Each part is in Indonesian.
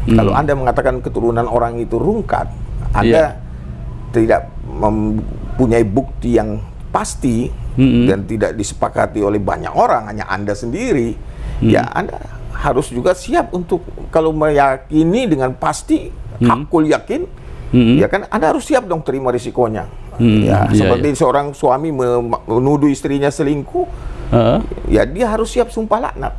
Kalau Anda mengatakan keturunan orang itu rungkat, Anda tidak mempunyai bukti yang pasti dan tidak disepakati oleh banyak orang, hanya Anda sendiri, ya Anda harus juga siap untuk, kalau meyakini dengan pasti, hakul yakin, ya kan Anda harus siap dong terima risikonya. Seperti seorang suami menuduh istrinya selingkuh, ya dia harus siap sumpah laknat.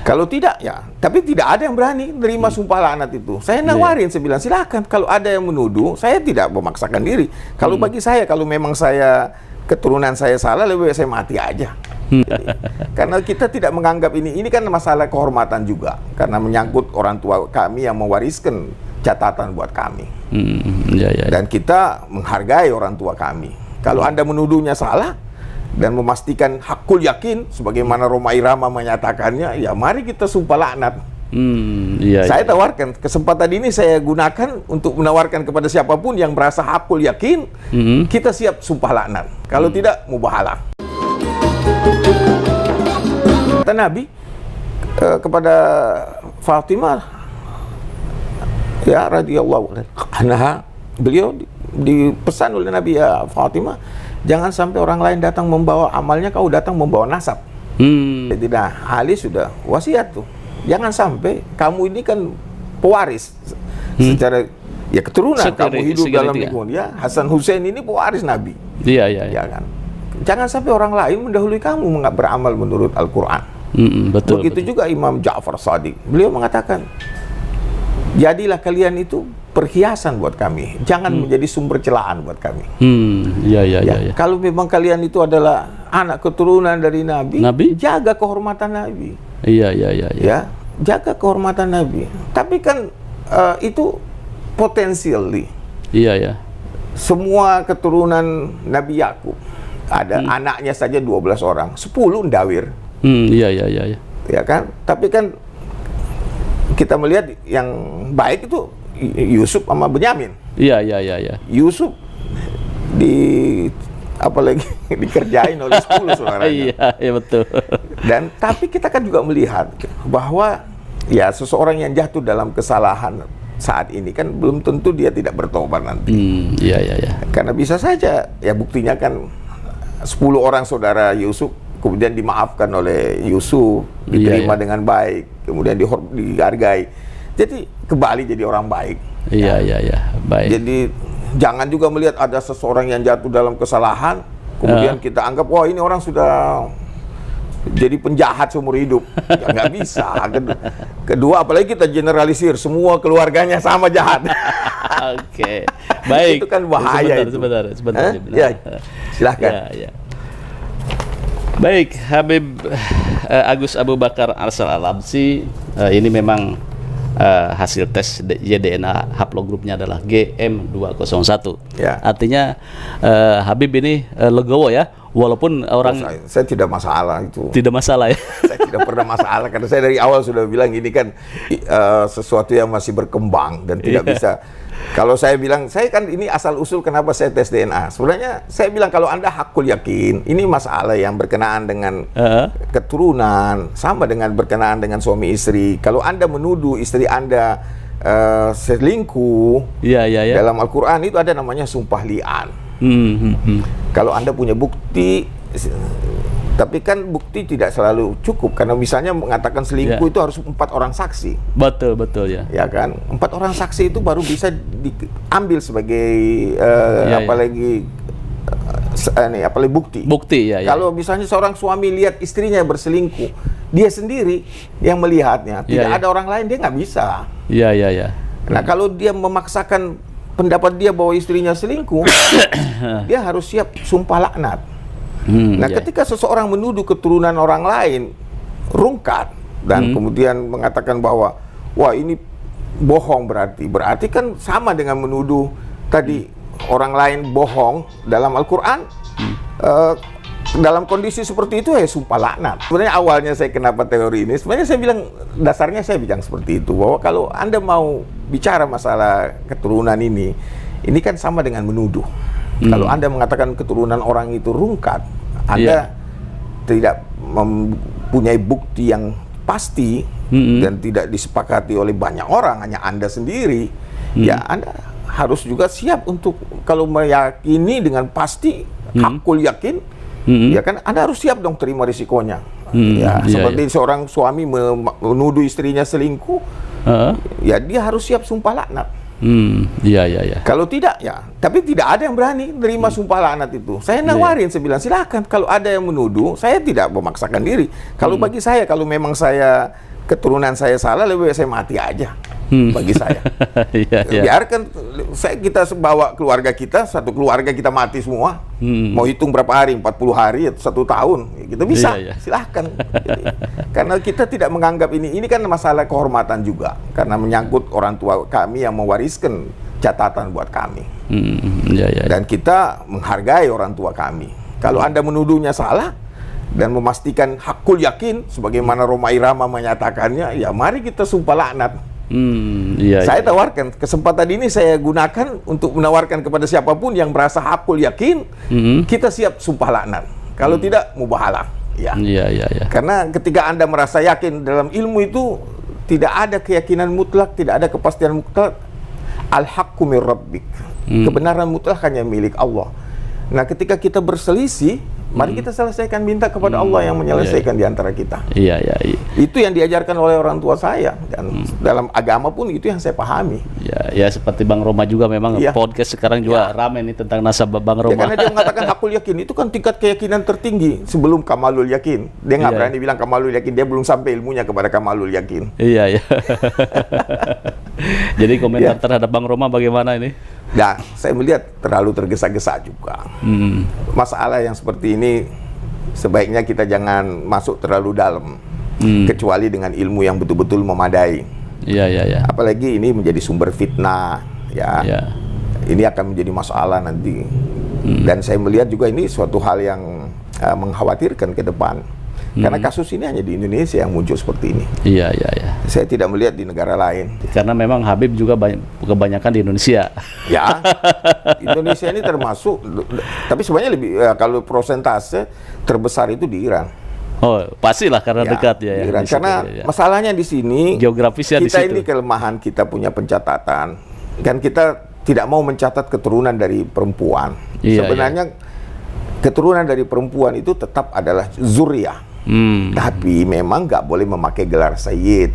Kalau tidak, ya, tapi tidak ada yang berani menerima sumpah laknat itu. Saya nawarin, saya bilang silakan. Kalau ada yang menuduh, saya tidak memaksakan diri. Kalau bagi saya, kalau memang keturunan saya salah, lebih baik saya mati aja. Jadi, karena kita tidak menganggap ini kan masalah kehormatan juga, karena menyangkut orang tua kami yang mewariskan catatan buat kami. Dan kita menghargai orang tua kami. Kalau Anda menuduhnya salah dan memastikan hakul yakin, sebagaimana Rhoma Irama menyatakannya, ya mari kita sumpah laknat. Saya tawarkan, kesempatan ini saya gunakan untuk menawarkan kepada siapapun yang merasa hakul yakin, kita siap sumpah laknat. Kalau tidak, mubahalah. Kata Nabi kepada Fatimah, ya radhiyallahu anha, beliau dipesan oleh Nabi, ya Fatimah, jangan sampai orang lain datang membawa amalnya, kau datang membawa nasab. Jadi Ali sudah wasiat tuh, jangan sampai kamu ini kan pewaris secara ya keturunan, kamu hidup dalam lingkungan, ya Hasan Hussein ini pewaris Nabi. Ya kan? Jangan sampai orang lain mendahului kamu beramal menurut Al-Quran. Begitu juga Imam Ja'far Shadiq, beliau mengatakan, jadilah kalian itu perhiasan buat kami, jangan menjadi sumber celaan buat kami. Kalau memang kalian itu adalah anak keturunan dari Nabi, jaga kehormatan Nabi. Ya, jaga kehormatan Nabi. Tapi kan itu potensial. Semua keturunan Nabi Yakub ada anaknya saja 12 orang, 10 ndawir. Ya kan? Tapi kan kita melihat yang baik itu Yusuf sama Benyamin. Yusuf apalagi dikerjain oleh 10 saudaranya. Betul. Dan tapi kita kan juga melihat bahwa ya seseorang yang jatuh dalam kesalahan saat ini kan belum tentu dia tidak bertobat nanti. Karena bisa saja ya buktinya kan 10 orang saudara Yusuf kemudian dimaafkan oleh Yusuf, diterima dengan baik, kemudian dihargai. Jadi kembali jadi orang baik. Baik. Jadi jangan juga melihat ada seseorang yang jatuh dalam kesalahan, kemudian kita anggap wah ini orang sudah jadi penjahat seumur hidup. Ya, nggak bisa. Kedua, apalagi kita generalisir semua keluarganya sama jahat. Baik. Itu kan bahaya. Sebentar. Silahkan. Baik, Habib Agus Abu Bakar Al-Salabsi, ini memang hasil tes DNA haplogrupnya adalah GM201. Artinya Habib ini legowo ya, walaupun orang saya tidak masalah itu. Tidak masalah ya. Saya tidak pernah masalah karena saya dari awal sudah bilang ini kan sesuatu yang masih berkembang dan tidak bisa. Kalau saya bilang, saya kan ini asal-usul kenapa saya tes DNA. Sebenarnya saya bilang kalau Anda hakul yakin, ini masalah yang berkenaan dengan keturunan, sama dengan berkenaan dengan suami istri. Kalau Anda menuduh istri Anda selingkuh, dalam Al-Quran itu ada namanya sumpah li'an. Kalau Anda punya bukti, tapi kan bukti tidak selalu cukup, karena misalnya mengatakan selingkuh itu harus 4 orang saksi. Betul ya kan, 4 orang saksi itu baru bisa diambil sebagai apalagi bukti. Kalau misalnya seorang suami lihat istrinya berselingkuh, dia sendiri yang melihatnya, tidak ada orang lain, dia nggak bisa. Nah kalau dia memaksakan pendapat dia bahwa istrinya selingkuh, dia harus siap sumpah laknat. Ketika seseorang menuduh keturunan orang lain rungkat dan kemudian mengatakan bahwa wah ini bohong, berarti kan sama dengan menuduh tadi orang lain bohong dalam Al-Quran. Dalam kondisi seperti itu ya sumpah laknat. Sebenarnya awalnya saya kenapa teori ini, sebenarnya saya bilang dasarnya saya bilang seperti itu, bahwa kalau Anda mau bicara masalah keturunan ini kan sama dengan menuduh. Kalau Anda mengatakan keturunan orang itu rungkat, Anda tidak mempunyai bukti yang pasti, dan tidak disepakati oleh banyak orang, hanya Anda sendiri, ya Anda harus juga siap untuk kalau meyakini dengan pasti, hakul yakin, ya kan Anda harus siap dong terima risikonya. Ya, seperti seorang suami menuduh istrinya selingkuh, ya dia harus siap sumpah laknat. Kalau tidak, ya, tapi tidak ada yang berani menerima sumpah laknat itu. Saya nawarin, saya bilang silakan. Kalau ada yang menuduh, saya tidak memaksakan diri. Kalau bagi saya, kalau memang saya keturunan saya salah, lebih baik saya mati aja. Bagi saya, biarkan kita bawa keluarga kita, satu keluarga kita mati semua. Mau hitung berapa hari, 40 hari, 1 tahun, kita bisa, silahkan. Karena kita tidak menganggap ini kan masalah kehormatan juga, karena menyangkut orang tua kami yang mewariskan catatan buat kami. Dan kita menghargai orang tua kami. Kalau Anda menuduhnya salah dan memastikan hakul yakin, sebagaimana Rhoma Irama menyatakannya, ya mari kita sumpah laknat. Saya tawarkan kesempatan ini, saya gunakan untuk menawarkan kepada siapapun yang merasa hakul yakin, kita siap sumpah laknat. Kalau tidak, mubahalah. Karena ketika Anda merasa yakin dalam ilmu itu, tidak ada keyakinan mutlak, tidak ada kepastian mutlak. Al-haqqu min rabbik. Kebenaran mutlak hanya milik Allah. Nah, ketika kita berselisih, mari kita selesaikan, minta kepada Allah yang menyelesaikan di antara kita. Itu yang diajarkan oleh orang tua saya, dan dalam agama pun itu yang saya pahami. Ya seperti Bang Rhoma juga memang podcast sekarang juga ramai nih tentang nasabah Bang Rhoma. Karena dia mengatakan hakul yakin, itu kan tingkat keyakinan tertinggi sebelum kamalul yakin. Dia nggak berani bilang kamalul yakin, dia belum sampai ilmunya kepada kamalul yakin. Jadi komentar terhadap Bang Rhoma bagaimana ini? Nah, saya melihat terlalu tergesa-gesa juga. Masalah yang seperti ini sebaiknya kita jangan masuk terlalu dalam, kecuali dengan ilmu yang betul-betul memadai. Apalagi ini menjadi sumber fitnah, ini akan menjadi masalah nanti. Dan saya melihat juga ini suatu hal yang mengkhawatirkan ke depan. Karena kasus ini hanya di Indonesia yang muncul seperti ini. Saya tidak melihat di negara lain. Karena memang Habib juga kebanyakan di Indonesia. Indonesia ini termasuk, tapi sebenarnya lebih kalau prosentase terbesar itu di Iran. Oh, pastilah karena dekat ya. Iran. Karena masalahnya di sini, geografisnya kita di situ. Ini kelemahan kita punya pencatatan. Kan kita tidak mau mencatat keturunan dari perempuan. Sebenarnya keturunan dari perempuan itu tetap adalah zuriyah. Tapi memang nggak boleh memakai gelar sayyid.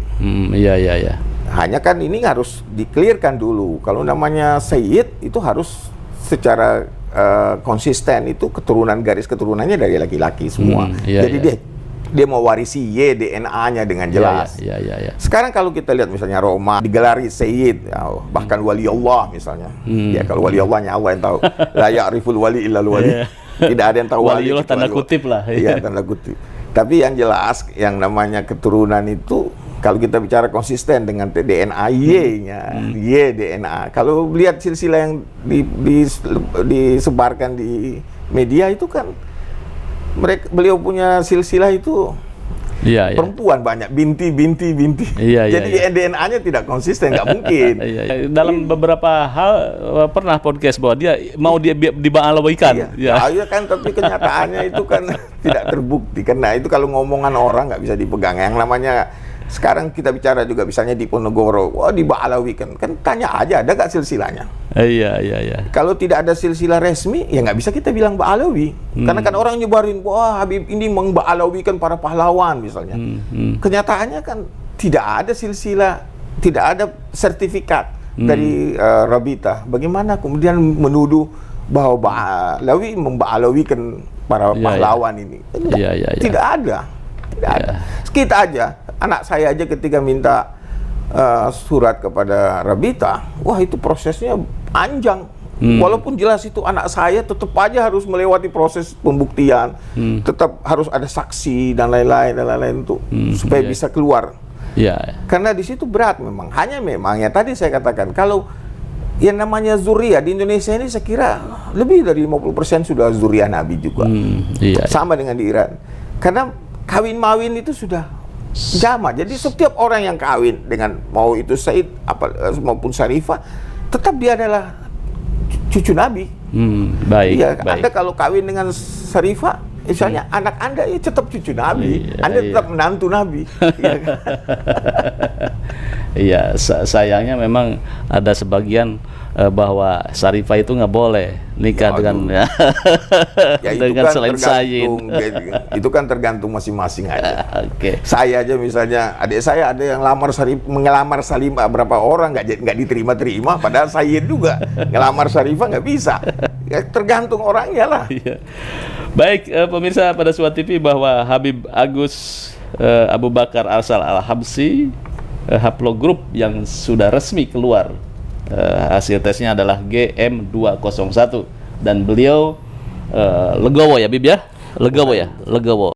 Hanya kan ini harus di-clearkan dulu. Kalau namanya sayyid itu harus secara konsisten, itu keturunan, garis keturunannya dari laki-laki semua. Jadi dia mau warisi DNA-nya dengan jelas. Sekarang kalau kita lihat misalnya Rhoma digelari sayyid, bahkan wali Allah misalnya. Kalau wali Allahnya Allah yang tahu. La ya'riful wali illal wali. Tidak ada yang tahu wali. Wali Allah tanda kutip lah. Tanda kutip. Tapi yang jelas, yang namanya keturunan itu, kalau kita bicara konsisten dengan DNA Y-nya, Y-DNA. Kalau lihat silsilah yang disebarkan di media itu kan, beliau punya silsilah itu perempuan banyak, binti. Jadi DNA-nya tidak konsisten, nggak mungkin. Dalam beberapa hal pernah podcast bahwa dia mau diba'alawikan. Kan, tapi kenyataannya itu kan tidak terbukti. Karena itu kalau ngomongan orang nggak bisa dipegang. Yang namanya sekarang kita bicara juga misalnya di Ponorogo, diba'alawikan. Kan tanya aja, ada nggak silsilahnya? Kalau tidak ada silsilah resmi, ya nggak bisa kita bilang Ba'alawi. Karena kan orang nyebarin, Habib ini memba'alawikan para pahlawan misalnya. Kenyataannya kan tidak ada silsilah, tidak ada sertifikat dari Rabita. Bagaimana kemudian menuduh bahwa Ba'alawi memba'alawikan para pahlawan ini? Tidak ada. Kita aja, anak saya aja ketika minta surat kepada Rabita, itu prosesnya panjang. Walaupun jelas itu anak saya, tetap aja harus melewati proses pembuktian, tetap harus ada saksi dan lain-lain itu supaya bisa keluar. Karena di situ berat memang. Hanya memang ya tadi saya katakan, kalau yang namanya zuriyah di Indonesia ini saya kira lebih dari 50% sudah zuriyah Nabi juga. Sama dengan di Iran. Karena kawin mawin itu sudah jamaah. Jadi setiap orang yang kawin dengan mau itu Said maupun Syarifah, tetap dia adalah cucu Nabi. Anda kalau kawin dengan Syarifah, Misalnya anak Anda ya tetap cucu Nabi, Anda tetap menantu Nabi. Ya kan? Iya, sayangnya memang ada sebagian bahwa Syarifah itu nggak boleh nikah dengan ya dengan kan selain Sayyid. Itu kan tergantung masing-masing aja. Oke. Saya aja misalnya, adik saya ada yang mengelamar Salimah berapa orang nggak diterima-terima, padahal Sayyid juga ngelamar Syarifah nggak bisa. Ya, tergantung orangnya lah. Iya. Baik, pemirsa pada Suara TV, bahwa Habib Agus Abu Bakar Arsal Al-Habsyi, haplogrup yang sudah resmi keluar, hasil tesnya adalah GM201, dan beliau legowo ya Bib ya, legowo.